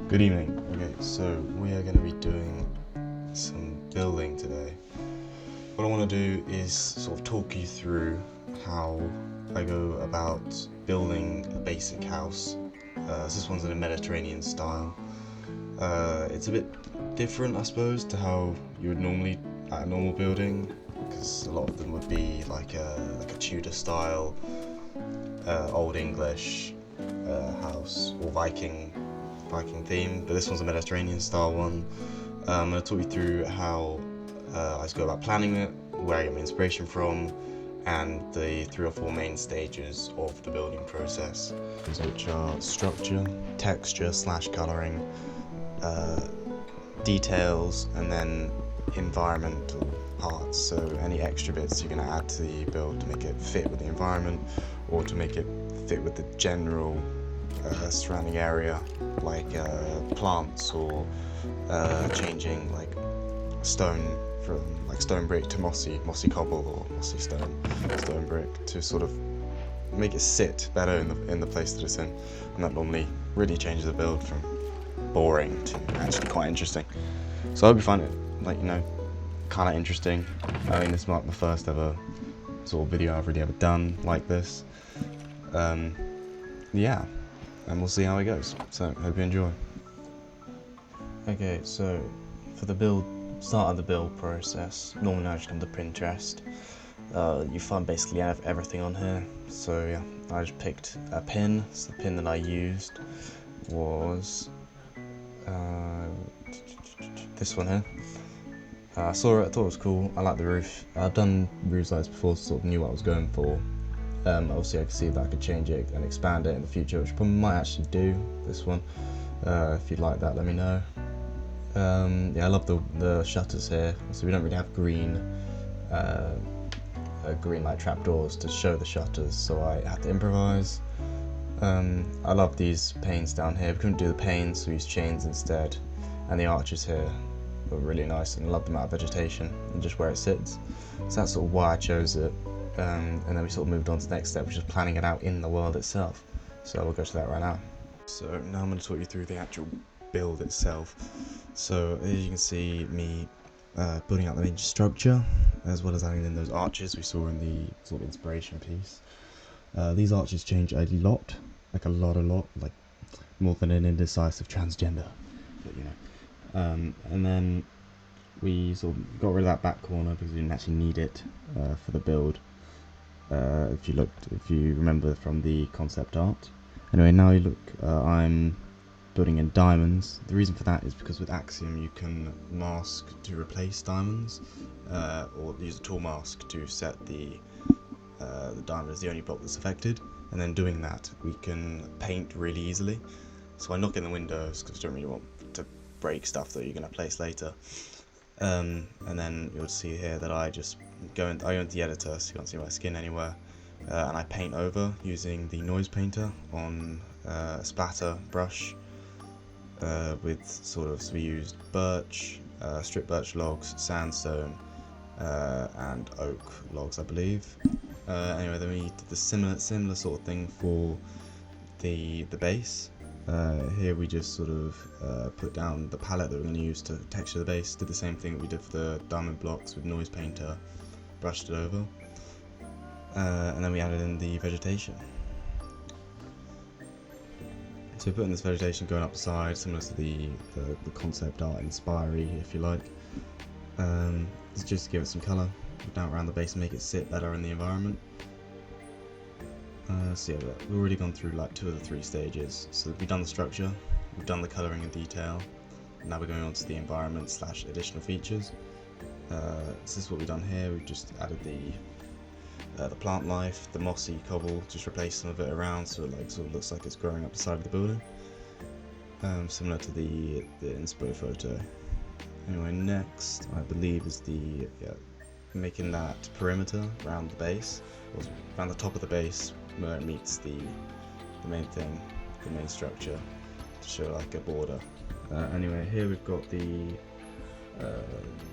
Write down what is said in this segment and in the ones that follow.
Good evening. Okay, so we are going to be doing some building today. What I want to do is sort of talk you through how I go about building a basic house. This one's in a Mediterranean style. It's a bit different, I suppose, to how you would normally at a normal building, because a lot of them would be like a Tudor style, Old English house or Viking theme, but this one's a Mediterranean style one. I'm going to talk you through how I just go about planning it, where I get my inspiration from, and the 3 or 4 main stages of the building process, which are structure, texture / colouring, details, and then environmental parts. So any extra bits you're going to add to the build to make it fit with the environment or to make it fit with the general surrounding area, like plants or changing like stone from like stone brick to mossy cobble or mossy stone brick to sort of make it sit better in the place that it's in, and that normally really changes the build from boring to actually quite interesting. So I hope you find it kind of interesting. I mean, this might be the first ever sort of video I've really ever done like this. Yeah, and we'll see how it goes. So hope you enjoy. Okay, so for the start of the build process, normally I just come to Pinterest. You find basically everything on here. So yeah, I just picked a pin. So the pin that I used was this one here. I saw it, I thought it was cool. I like the roof. I've done roofs like this before, so sort of knew what I was going for. Obviously I could see that I could change it and expand it in the future, which I probably might actually do this one. If you'd like that, let me know. Yeah, I love the shutters here. So we don't really have green light trapdoors to show the shutters, so I had to improvise. I love these panes down here. We couldn't do the panes, so we used chains instead. And the arches here were really nice, and I love the amount of vegetation and just where it sits. So that's sort of why I chose it. And then we sort of moved on to the next step, which is planning it out in the world itself. So we'll go to that right now. So now I'm going to talk you through the actual build itself. So as you can see, me building out the main structure, as well as adding in those arches we saw in the sort of inspiration piece. These arches change a lot, like a lot, like more than an indecisive transgender, but you know. And then we sort of got rid of that back corner because we didn't actually need it for the build. If you remember from the concept art. Anyway, now you look, I'm building in diamonds. The reason for that is because with Axiom you can mask to replace diamonds, or use a tool mask to set the diamond as the only block that's affected, and then doing that we can paint really easily. So I knock in the windows because I don't really want to break stuff that you're going to place later. And then you'll see here that I just go into the editor, so you can't see my skin anywhere, and I paint over using the noise painter on a splatter brush with so we used birch, strip birch logs, sandstone, and oak logs, I believe. Anyway, then we did the similar sort of thing for the base. Here we just sort of put down the palette that we're going to use to texture the base. Did the same thing that we did for the diamond blocks with noise painter, brushed it over, and then we added in the vegetation. So we put in this vegetation going up the side, similar to the concept art Inspiry, if you like. It's just to give it some colour, put down around the base and make it sit better in the environment. So yeah, we've already gone through like 2 of the 3 stages. So we've done the structure, we've done the colouring and detail, and now we're going on to the environment / additional features. This is what we've done here. We've just added the plant life, the mossy cobble, just replaced some of it around so it sort of looks like it's growing up the side of the building, similar to the inspo photo. Anyway, next I believe is making that perimeter around the base, or around the top of the base where it meets the main thing, the main structure, to show like a border. Anyway, here we've got the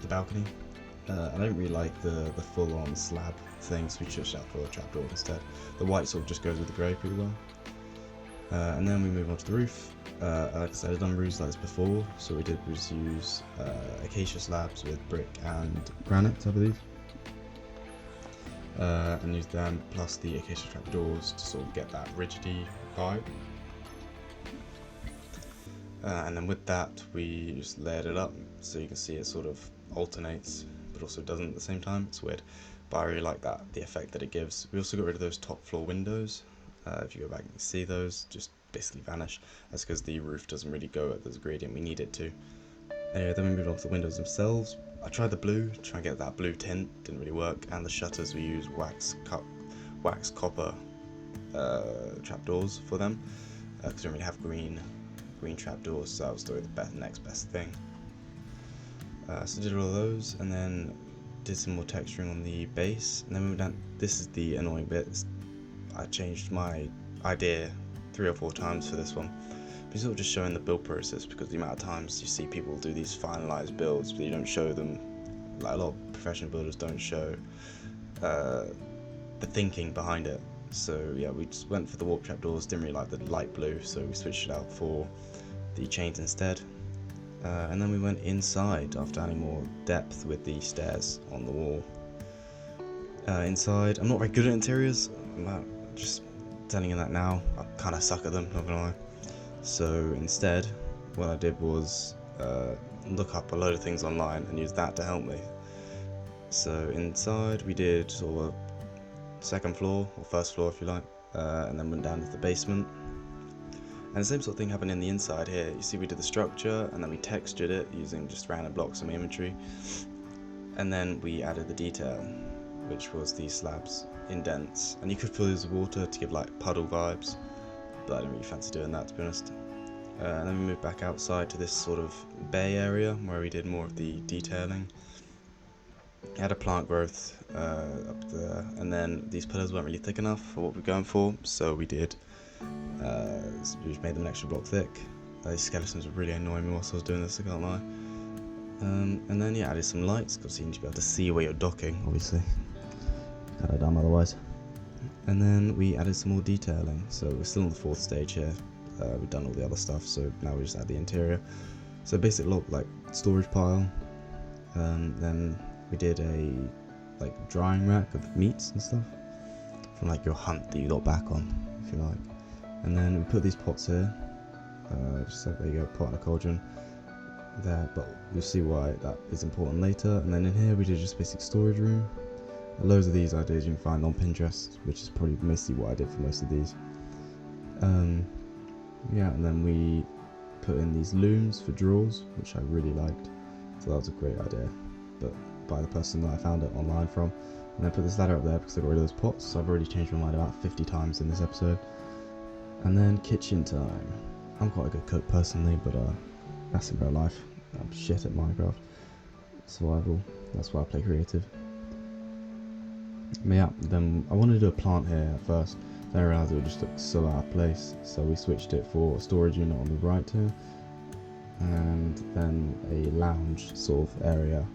balcony. I don't really like the full-on slab thing, so we switched out for a trapdoor instead. The white sort of just goes with the grey pretty well. And then we move on to the roof. Like I said, I've done roofs like this before, so what we did was use acacia slabs with brick and granite, I believe. And use them plus the acacia trapdoors to sort of get that rigidity vibe. And then with that we just layered it up, so you can see it sort of alternates but also doesn't at the same time. It's weird, but I really like that, the effect that it gives. We also got rid of those top floor windows. If you go back and you see those just basically vanish. That's because the roof doesn't really go at the gradient we need it to. Anyway, then we moved on to the windows themselves. I tried the blue, try and get that blue tint, didn't really work, and the shutters we used wax copper trapdoors for them, because we don't really have green trapdoors, so that was the next best thing. So did all of those, and then did some more texturing on the base, and then we went down. This is the annoying bit. I changed my idea 3 or 4 times for this one. But sort of just showing the build process, because the amount of times you see people do these finalized builds, but you don't show them. Like, a lot of professional builders don't show the thinking behind it. So yeah, we just went for the warp trapdoors. Didn't really like the light blue, so we switched it out for the chains instead. And then we went inside after adding more depth with the stairs on the wall. Inside, I'm not very good at interiors. I'm just telling you that now. I kind of suck at them, not gonna lie. So instead, what I did was look up a load of things online and use that to help me. So inside we did sort of a second floor, or first floor if you like, and then went down to the basement. And the same sort of thing happened in the inside here. You see we did the structure, and then we textured it using just random blocks from inventory. And then we added the detail, which was these slabs, indents. And you could fill these with water to give like puddle vibes, but I didn't really fancy doing that, to be honest. And then we moved back outside to this sort of bay area where we did more of the detailing. We had a plant growth up there, and then these pillars weren't really thick enough for what we're going for, so we did. We just made them an extra block thick. These skeletons were really annoying me whilst I was doing this, I can't lie. And then yeah, added some lights, because you need to be able to see where you're docking, obviously. Kind of dumb otherwise. And then we added some more detailing, so we're still on the 4th stage here. We've done all the other stuff, so now we just add the interior. So basically look like storage pile. Then we did a like drying rack of meats and stuff from like your hunt that you got back on, if you like. And then we put these pots here. Just so there you go, pot and a cauldron there, but you'll see why that is important later. And then in here we did just basic storage room. Loads of these ideas you can find on Pinterest, which is probably mostly what I did for most of these. Yeah, and then we put in these looms for drawers, which I really liked, so that was a great idea, but by the person that I found it online from. And then put this ladder up there because I got rid of those pots, so I've already changed my mind about 50 times in this episode. And then kitchen time. I'm quite a good cook personally, but that's in real life. I'm shit at Minecraft. Survival, that's why I play creative. But yeah, then I wanted to do a plant here at first, then I realised it would just look so out of place, so we switched it for a storage unit on the right here, and then a lounge sort of area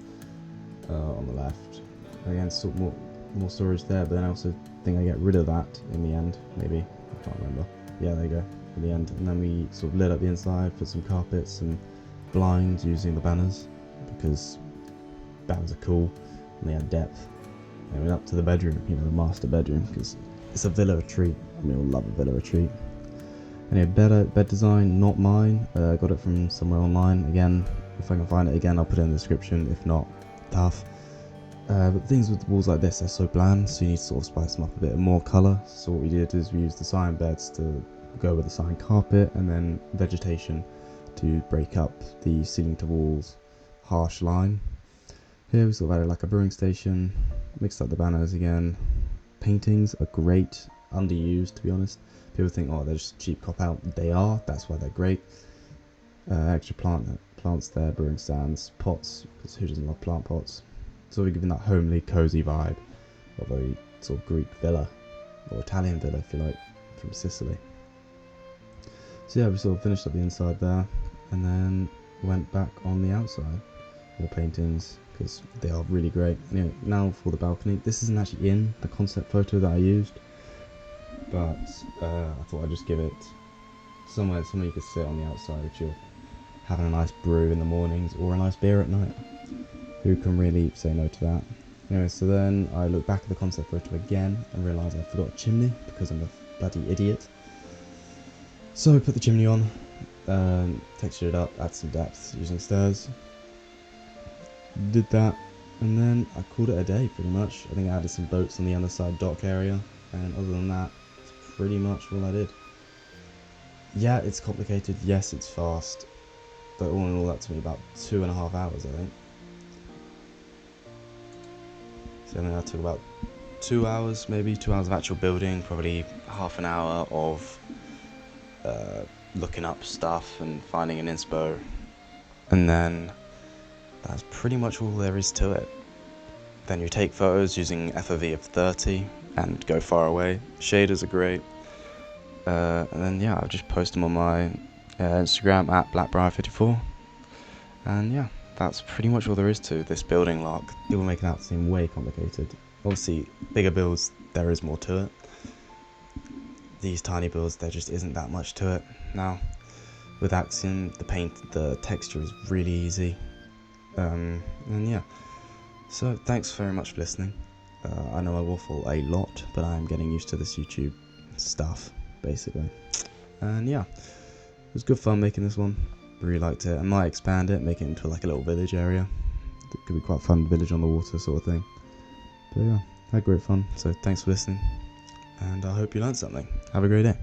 on the left. Again, sort of more storage there, but then I also think I get rid of that in the end, maybe, I can't remember. Yeah, there you go, in the end. And then we sort of lit up the inside, put some carpets and blinds using the banners, because banners are cool and they add depth. And we went up to the bedroom, the master bedroom, because it's a villa retreat. I mean, we'll love a villa retreat. Anyway, bed design, not mine. Got it from somewhere online. Again, if I can find it again, I'll put it in the description. If not, tough. But things with walls like this are so bland, so you need to sort of spice them up a bit more colour. So what we did is we used the cyan beds to go with the cyan carpet, and then vegetation to break up the ceiling to walls harsh line. Here we sort of added like a brewing station, mixed up the banners again. Paintings are great, underused to be honest. People think, oh, they're just cheap cop out. They are, that's why they're great. Extra plants there, brewing stands, pots, because who doesn't love plant pots? So we're giving that homely, cozy vibe of a sort of Greek villa, or Italian villa if you like, from Sicily. So yeah, we sort of finished up the inside there, and then went back on the outside. More paintings, because they are really great. Anyway, now for the balcony. This isn't actually in the concept photo that I used, but I thought I'd just give it somewhere you could sit on the outside if you're having a nice brew in the mornings or a nice beer at night. Who can really say no to that? Anyway, so then I look back at the concept photo again and realise I forgot a chimney because I'm a bloody idiot. So I put the chimney on, textured it up, add some depth using stairs. Did that, and then I called it a day pretty much. I think I added some boats on the underside dock area, and other than that, it's pretty much all I did. Yeah, it's complicated, yes it's fast, but all in all that took me about 2.5 hours, I think. So I think that took about 2 hours, maybe 2 hours of actual building, probably half an hour of looking up stuff and finding an inspo, and then that's pretty much all there is to it. Then you take photos using FOV of 30 and go far away. Shaders are great. And then yeah, I'll just post them on my Instagram at blackbriar54. And yeah, that's pretty much all there is to this building lark. People make it out seem way complicated. Obviously, bigger builds, there is more to it. These tiny builds, there just isn't that much to it. Now, with Axiom, the texture is really easy. And yeah, so thanks very much for listening. I know I waffle a lot, but I'm getting used to this YouTube stuff, basically. And yeah, it was good fun making this one. Really liked it. I might expand it, make it into like a little village area. It could be quite fun, village on the water sort of thing. But yeah, I had great fun. So thanks for listening, and I hope you learned something. Have a great day.